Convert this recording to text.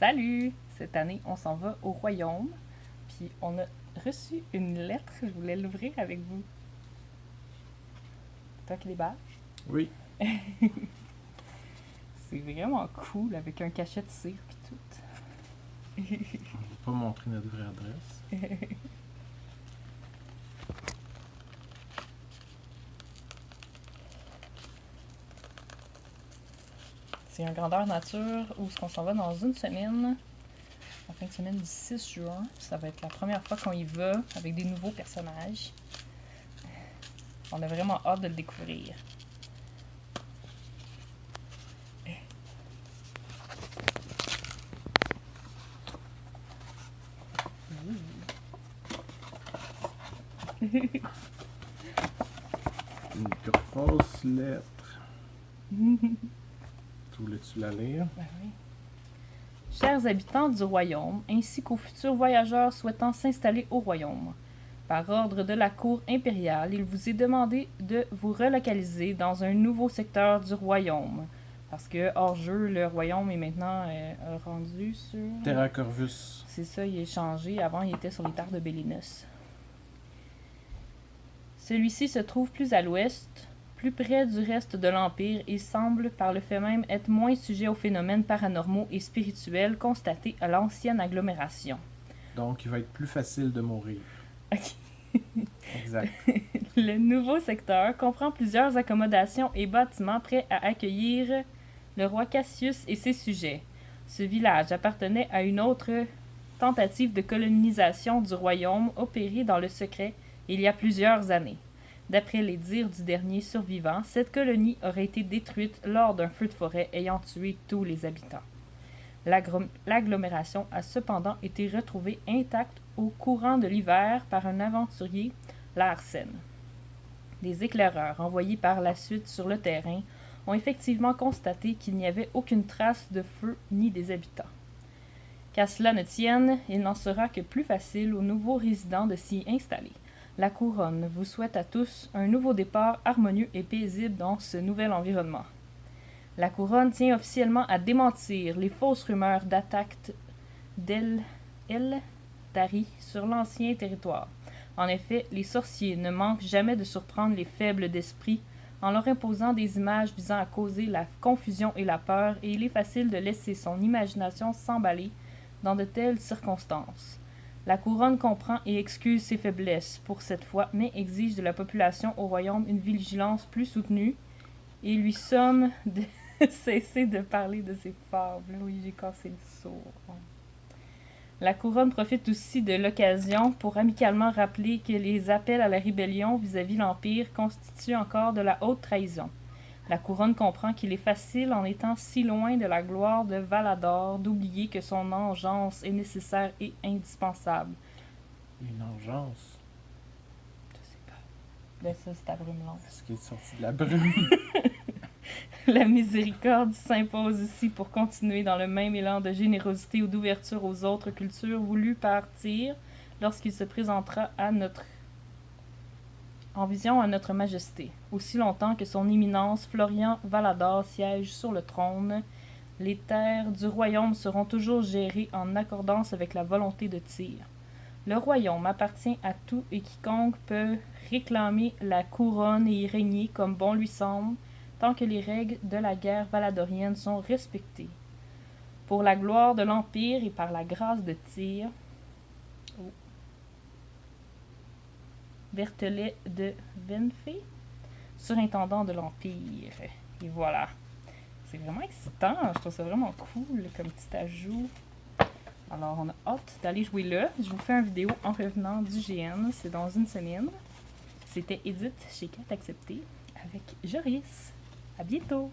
Salut! Cette année, on s'en va au royaume. Puis on a reçu une lettre. Je voulais l'ouvrir avec vous. Toi qui débarques. Oui. C'est vraiment cool avec un cachet de cire puis tout. On va pas montrer notre vraie adresse. C'est un grandeur nature où on s'en va dans une semaine. En fin de semaine du 6 juin. Ça va être la première fois qu'on y va avec des nouveaux personnages. On a vraiment hâte de le découvrir. Une grosse lettre. Tu voulais-tu la lire? Ben oui. Chers habitants du royaume, ainsi qu'aux futurs voyageurs souhaitant s'installer au royaume, par ordre de la cour impériale, il vous est demandé de vous relocaliser dans un nouveau secteur du royaume. Parce que, hors jeu, le royaume est maintenant rendu sur... Terra Corvus. C'est ça, il est changé. Avant, il était sur les terres de Bélinos. Celui-ci se trouve plus à l'ouest, plus près du reste de l'Empire et semble par le fait même être moins sujet aux phénomènes paranormaux et spirituels constatés à l'ancienne agglomération. Donc, il va être plus facile de mourir. Ok. Exact. Le nouveau secteur comprend plusieurs accommodations et bâtiments prêts à accueillir le roi Cassius et ses sujets. Ce village appartenait à une autre tentative de colonisation du royaume opérée dans le secret il y a plusieurs années. D'après les dires du dernier survivant, cette colonie aurait été détruite lors d'un feu de forêt ayant tué tous les habitants. L'agglomération a cependant été retrouvée intacte au courant de l'hiver par un aventurier, Larsen. Des éclaireurs envoyés par la suite sur le terrain ont effectivement constaté qu'il n'y avait aucune trace de feu ni des habitants. Qu'à cela ne tienne, il n'en sera que plus facile aux nouveaux résidents de s'y installer. La couronne vous souhaite à tous un nouveau départ harmonieux et paisible dans ce nouvel environnement. La couronne tient officiellement à démentir les fausses rumeurs d'attaque d'El-Tari sur l'ancien territoire. En effet, les sorciers ne manquent jamais de surprendre les faibles d'esprit en leur imposant des images visant à causer la confusion et la peur, et il est facile de laisser son imagination s'emballer dans de telles circonstances. La couronne comprend et excuse ses faiblesses pour cette fois, mais exige de la population au royaume une vigilance plus soutenue et lui somme de cesser de parler de ses fables. Oui, j'ai cassé le sourd. La couronne profite aussi de l'occasion pour amicalement rappeler que les appels à la rébellion vis-à-vis l'Empire constituent encore de la haute trahison. La couronne comprend qu'il est facile, en étant si loin de la gloire de Valador, d'oublier que son engeance est nécessaire et indispensable. Une engeance. Je sais pas. Ben ça, c'est ta brume lente. Est-ce qu'il est sorti de la brume? La miséricorde s'impose ici pour continuer dans le même élan de générosité ou d'ouverture aux autres cultures voulues par Tyr lorsqu'il se présentera en vision à notre majesté. Aussi longtemps que son éminence Florian Valador siège sur le trône, les terres du royaume seront toujours gérées en accordance avec la volonté de Tyr. Le royaume appartient à tout et quiconque peut réclamer la couronne et y régner comme bon lui semble, tant que les règles de la guerre valadorienne sont respectées. Pour la gloire de l'Empire et par la grâce de Tyr, Berthelet de Venfé, surintendant de l'Empire. Et voilà. C'est vraiment excitant. Je trouve ça vraiment cool comme petit ajout. Alors, on a hâte d'aller jouer là. Je vous fais une vidéo en revenant du GN. C'est dans une semaine. C'était Edith chez Quête Acceptée avec Joris. À bientôt!